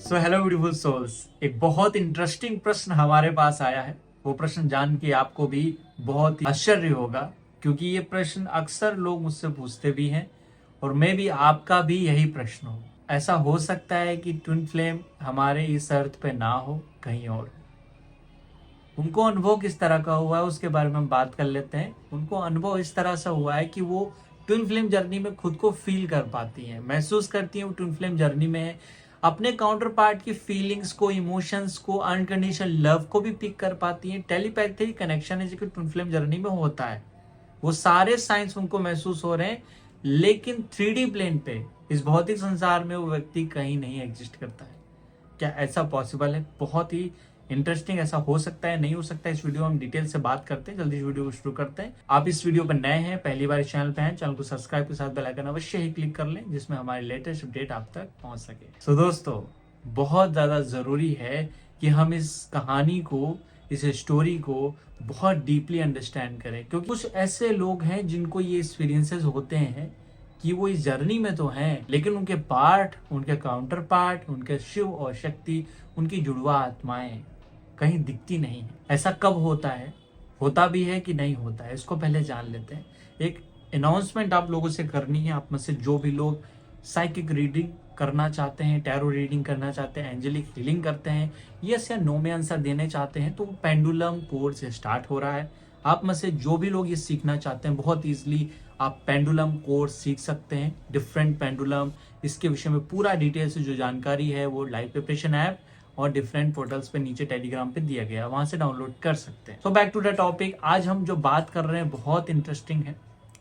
So hello beautiful souls, एक बहुत interesting प्रश्न हमारे पास आया है। वो प्रश्न जान के आपको भी बहुत ही आश्चर्य होगा, क्योंकि ये प्रश्न अक्सर लोग मुझसे पूछते भी हैं और मैं भी आपका भी यही प्रश्न हो। ऐसा हो सकता है कि ट्विन फ्लेम हमारे इस अर्थ पे ना हो, कहीं और हो। उनको अनुभव किस तरह का हुआ है उसके बारे में हम बात कर लेते हैं। उनको अनुभव इस तरह से हुआ है कि वो ट्विन फ्लेम जर्नी में खुद को फील कर पाती हैं, महसूस करती हैं वो ट्विन फ्लेम जर्नी में है। अपने काउंटर पार्ट की फीलिंग्स को, इमोशंस को, अनकंडीशनल लव को भी पिक कर पाती हैं। टेलीपैथिक कनेक्शन है जो कि ट्विन फ्लेम जर्नी में होता है। वो सारे साइंस उनको महसूस हो रहे हैं, लेकिन 3D प्लेन पे, इस भौतिक संसार में वो व्यक्ति कहीं नहीं एग्जिस्ट करता है। क्या ऐसा पॉसिबल है? बहुत ही इंटरेस्टिंग। ऐसा हो सकता है, नहीं हो सकता है, इस वीडियो में हम डिटेल से बात करते हैं। जल्दी इस वीडियो को शुरू करते हैं। आप इस वीडियो पर नए हैं, पहली बार इस चैनल पे हैं, चैनल को सब्सक्राइब के साथ बेल आइकन अवश्य ही क्लिक कर लें, जिसमें हमारे लेटेस्ट अपडेट आप तक पहुंच सके। सो दोस्तों, बहुत ज्यादा जरूरी है कि हम इस कहानी को, इस स्टोरी को बहुत डीपली अंडरस्टैंड करें, क्योंकि कुछ ऐसे लोग हैं जिनको ये एक्सपीरियंसेस होते हैं कि वो इस जर्नी में तो हैं, लेकिन उनके पार्ट, उनके काउंटर पार्ट, उनके शिव और शक्ति, उनकी जुड़वा आत्माएं कहीं दिखती नहीं है। ऐसा कब होता है, होता भी है कि नहीं होता है, इसको पहले जान लेते हैं। एक अनाउंसमेंट आप लोगों से करनी है। आप में से जो भी लोग साइकिक रीडिंग करना चाहते हैं, टैरो रीडिंग करना चाहते हैं, एंजेलिक हीलिंग करते हैं, यस या नो में आंसर देने चाहते हैं, तो पेंडुलम कोर्स स्टार्ट हो रहा है। आप में से जो भी लोग ये सीखना चाहते हैं, बहुत ईजिली आप पेंडुलम कोर्स सीख सकते हैं। डिफरेंट पेंडुलम, इसके विषय में पूरा डिटेल से जो जानकारी है वो लाइव प्रिपरेशन ऐप और डिफरेंट पोर्टल्स पे नीचे टेलीग्राम पे दिया गया है, वहां से डाउनलोड कर सकते हैं। So back to the topic. आज हम जो बात कर रहे हैं बहुत इंटरेस्टिंग है,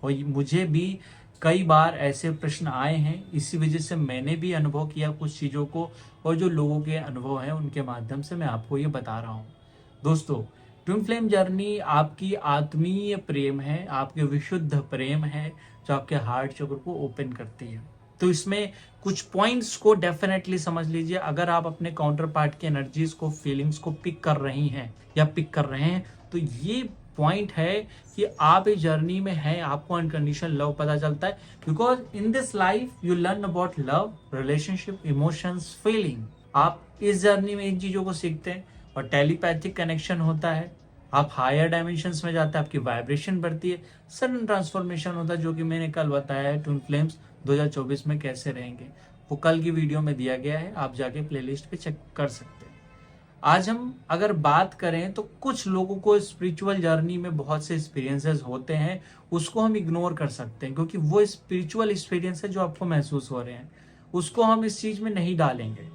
और मुझे भी कई बार ऐसे प्रश्न आए हैं, इसी वजह से मैंने भी अनुभव किया कुछ चीज़ों को, और जो लोगों के अनुभव हैं उनके माध्यम से मैं आपको ये बता रहा हूँ। दोस्तों, ट्विन फ्लेम जर्नी आपकी आत्मीय प्रेम है, आपके विशुद्ध प्रेम है, जो आपके हार्ट चक्र को ओपन करती है। तो इसमें कुछ पॉइंट्स को डेफिनेटली समझ लीजिए। अगर आप अपने काउंटर पार्ट की एनर्जीज को, फीलिंग्स को पिक कर रही हैं या पिक कर रहे हैं, तो ये पॉइंट है कि आप इस जर्नी में हैं। आपको अनकंडीशनल लव पता चलता है, because in this life you learn about love, relationship, emotions, feeling. आप इस जर्नी में इन चीजों को सीखते हैं, और टेलीपैथिक कनेक्शन होता है। आप हायर डायमेंशंस में जाते हैं, आपकी वाइब्रेशन बढ़ती है, सडन ट्रांसफॉर्मेशन होता है, जो कि मैंने कल बताया है ट्विन फ्लेम्स 2024 में कैसे रहेंगे। वो कल की वीडियो में दिया गया है, आप जाके प्लेलिस्ट पे चेक कर सकते हैं। आज हम अगर बात करें तो कुछ लोगों को स्पिरिचुअल जर्नी में बहुत से एक्सपीरियंसेस होते हैं, उसको हम इग्नोर कर सकते हैं, क्योंकि वो स्पिरिचुअल एक्सपीरियंस है जो आपको महसूस हो रहे हैं, उसको हम इस चीज में नहीं डालेंगे।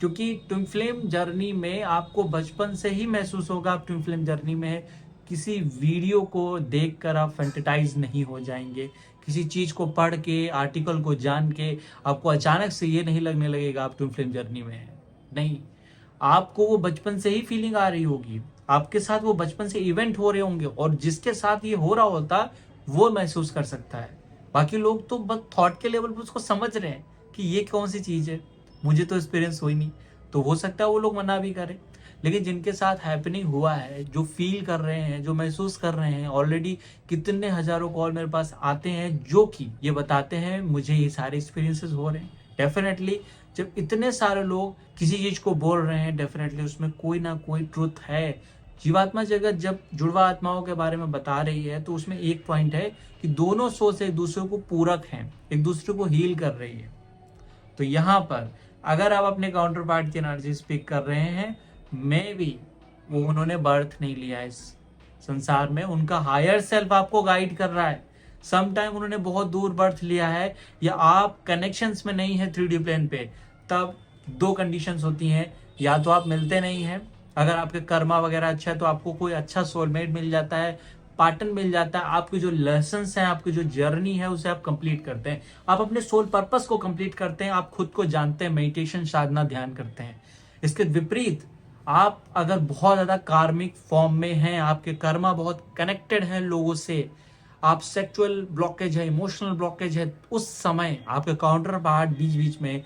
क्योंकि ट्विन फ्लेम जर्नी में आपको बचपन से ही महसूस होगा आप ट्विन फ्लेम जर्नी में है। किसी वीडियो को देखकर आप फैंटेटाइज नहीं हो जाएंगे, किसी चीज को पढ़ के, आर्टिकल को जान के आपको अचानक से ये नहीं लगने लगेगा आप ट्विन फ्लेम जर्नी में है। नहीं, आपको वो बचपन से ही फीलिंग आ रही होगी, आपके साथ वो बचपन से इवेंट हो रहे होंगे, और जिसके साथ ये हो रहा होता वो महसूस कर सकता है। बाकी लोग तो बस थॉट के लेवल पर उसको समझ रहे हैं कि ये कौन सी चीज है, मुझे तो एक्सपीरियंस हुई नहीं। तो हो सकता है वो लोग मना भी करें, लेकिन जिनके साथ हैपनिंग हुआ है, जो फील कर रहे हैं, जो महसूस कर रहे हैं, ऑलरेडी कितने हजारों कॉल मेरे पास आते हैं जो कि ये बताते हैं मुझे ये सारे एक्सपीरियंसेस हो रहे हैं। डेफिनेटली जब इतने सारे लोग किसी चीज को बोल रहे हैं, डेफिनेटली उसमें कोई ना कोई ट्रुथ है। जीवात्मा जगत जब जुड़वा आत्माओं के बारे में बता रही है, तो उसमें एक पॉइंट है कि दोनों सोच एक दूसरे को पूरक हैं, एक दूसरे को हील कर रही है। तो यहाँ पर अगर आप अपने काउंटर पार्ट की एनर्जी पिक कर रहे हैं, मे भी वो उन्होंने बर्थ नहीं लिया इस संसार में, उनका हायर सेल्फ आपको गाइड कर रहा है। सम टाइम उन्होंने बहुत दूर बर्थ लिया है, या आप कनेक्शंस में नहीं है 3D प्लेन पे, तब दो कंडीशंस होती हैं। या तो आप मिलते नहीं हैं, अगर आपके कर्मा वगैरह अच्छा है तो आपको कोई अच्छा सोलमेट मिल जाता है, पार्टनर मिल जाता है, आपके जो लेसन्स हैं, आपकी जो जर्नी है उसे आप कंप्लीट करते हैं, आप अपने सोल पर्पस को कंप्लीट करते हैं, आप खुद को जानते हैं, मेडिटेशन, साधना, ध्यान करते हैं। इसके विपरीत आप अगर बहुत ज्यादा कार्मिक फॉर्म में हैं, आपके कर्मा बहुत कनेक्टेड हैं लोगों से, आप सेक्सुअल ब्लॉकेज है, इमोशनल ब्लॉकेज है, उस समय आपके काउंटर पार्ट बीच बीच में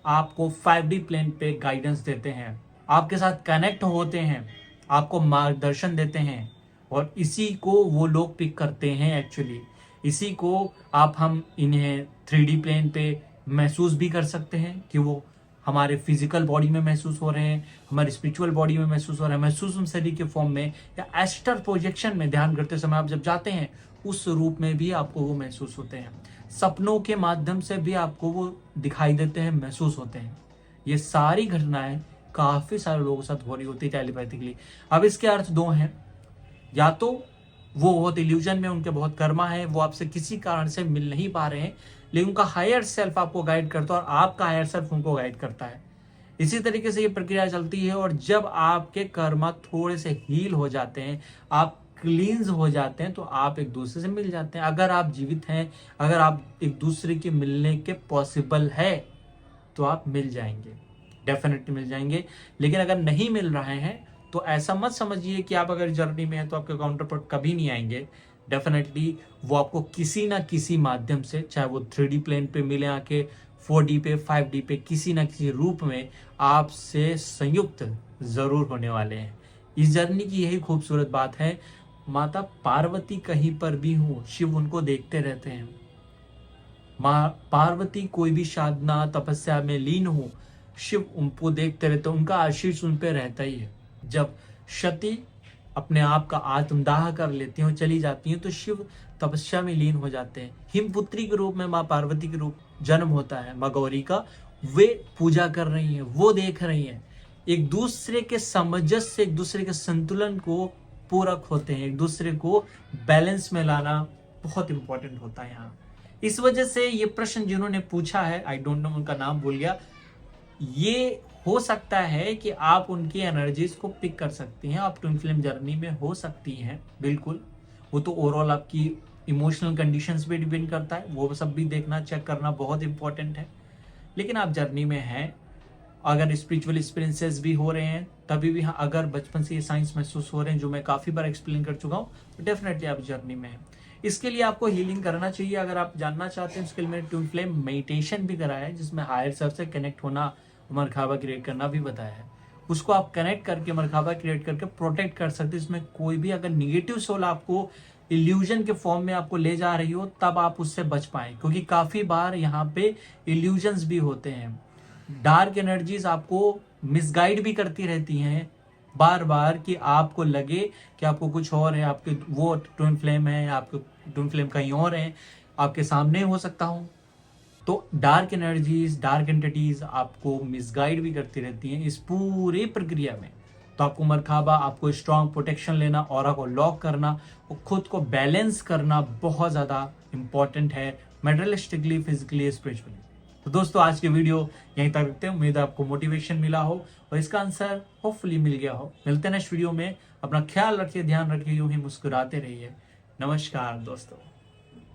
आपको 5D प्लेन पे गाइडेंस देते हैं, आपके साथ कनेक्ट होते हैं, आपको मार्गदर्शन देते हैं, और इसी को वो लोग पिक करते हैं। एक्चुअली इसी को हम इन्हें 3D प्लेन पे महसूस भी कर सकते हैं कि वो हमारे फिजिकल बॉडी में महसूस हो रहे हैं, हमारे स्पिरिचुअल बॉडी में महसूस हो रहे हैं, महसूस शरीर के फॉर्म में या एस्टर प्रोजेक्शन में ध्यान करते समय आप जब जाते हैं उस रूप में भी आपको वो महसूस होते हैं। सपनों के माध्यम से भी आपको वो दिखाई देते हैं, महसूस होते हैं। ये सारी घटनाएं काफी सारे लोगों के साथ हो रही होती है टेलीपैथिकली। अब इसके अर्थ दो हैं, या तो वो बहुत इल्यूजन में, उनके बहुत कर्मा है, वो आपसे किसी कारण से मिल नहीं पा रहे हैं, लेकिन उनका हायर सेल्फ आपको गाइड करता है और आपका हायर सेल्फ उनको गाइड करता है। इसी तरीके से ये प्रक्रिया चलती है। और जब आपके कर्मा थोड़े से हील हो जाते हैं, आप क्लींस हो जाते हैं, तो आप एक दूसरे से मिल जाते हैं। अगर आप जीवित हैं, अगर आप एक दूसरे के मिलने के पॉसिबल है, तो आप मिल जाएंगे, डेफिनेटली मिल जाएंगे। लेकिन अगर नहीं मिल रहे हैं तो ऐसा मत समझिए कि आप अगर जर्नी में हैं तो आपके काउंटर पर कभी नहीं आएंगे। डेफिनेटली वो आपको किसी ना किसी माध्यम से, चाहे वो 3D प्लेन पे मिले आके, 4D पे, 5D पे, किसी ना किसी रूप में आपसे संयुक्त जरूर होने वाले हैं। इस जर्नी की यही खूबसूरत बात है। माता पार्वती कहीं पर भी हो, शिव उनको देखते रहते हैं। माँ पार्वती कोई भी साधना तपस्या में लीन हो, शिव उनको देखते रहते, उनका आशीष उन पे रहता ही है। जब सती अपने आप का आत्मदाह कर लेती हैं और चली जाती हैं, तो शिव तपस्या में लीन हो जाते हैं। हिमपुत्री के रूप में माँ पार्वती के रूप जन्म होता है माँ गौरी का। वे पूजा कर रही हैं, वो देख रही हैं, एक दूसरे के सामंजस्य, एक दूसरे के संतुलन को पूरक होते हैं, एक दूसरे को बैलेंस में लाना बहुत इंपॉर्टेंट होता है यहाँ। इस वजह से ये प्रश्न जिन्होंने पूछा है, आई डोंट नो, उनका नाम भूल गया, ये हो सकता है कि आप उनकी एनर्जीज को पिक कर सकती हैं, आप ट्विन फ्लेम जर्नी में हो सकती हैं, बिल्कुल। वो तो ओवरऑल आपकी इमोशनल कंडीशंस पे डिपेंड करता है, वो सब भी देखना, चेक करना बहुत इंपॉर्टेंट है। लेकिन आप जर्नी में हैं, अगर स्पिरिचुअल एक्सपीरियंसेस भी हो रहे हैं तभी भी, हाँ, अगर बचपन से ये साइंस महसूस हो रहे हैं, जो मैं काफ़ी बार एक्सप्लेन कर चुका हूँ, तो डेफिनेटली आप जर्नी में हैं। इसके लिए आपको हीलिंग करना चाहिए। अगर आप जानना चाहते हैं, उसके लिए मैंने ट्विन फ्लेम मेडिटेशन भी कराया है, जिसमें हायर सेल्फ से कनेक्ट होना, मरखाबा क्रिएट करना भी बताया है। उसको आप कनेक्ट करके, मरखाबा क्रिएट करके प्रोटेक्ट कर सकते हैं। इसमें कोई भी अगर निगेटिव सोल आपको इल्यूजन के फॉर्म में आपको ले जा रही हो, तब आप उससे बच पाए, क्योंकि काफ़ी बार यहाँ पे इल्यूजन्स भी होते हैं। डार्क एनर्जीज आपको मिसगाइड भी करती रहती हैं बार बार, कि आपको लगे कि आपको कुछ और है, आपके वो ट्विन फ्लेम है, आपके ट्विन फ्लेम कहीं और है, आपके सामने हो सकता हूँ। तो डार्क एनर्जीज, डार्क एंटिटीज आपको मिसगाइड भी करती रहती हैं इस पूरी प्रक्रिया में। तो आपको मरखाबा, आपको स्ट्रॉन्ग प्रोटेक्शन लेना, ऑरा को लॉक करना और खुद को बैलेंस करना बहुत ज़्यादा इंपॉर्टेंट है, मेटेरियलिस्टिकली, फिजिकली, स्पिरिचुअली। तो दोस्तों, आज के वीडियो यहीं तक रखते हैं। उम्मीद है आपको मोटिवेशन मिला हो और इसका आंसर होपफुली मिल गया हो। मिलते हैं नेक्स्ट वीडियो में। अपना ख्याल रखिए, ध्यान रखिए, यूं ही मुस्कुराते रहिए। नमस्कार दोस्तों।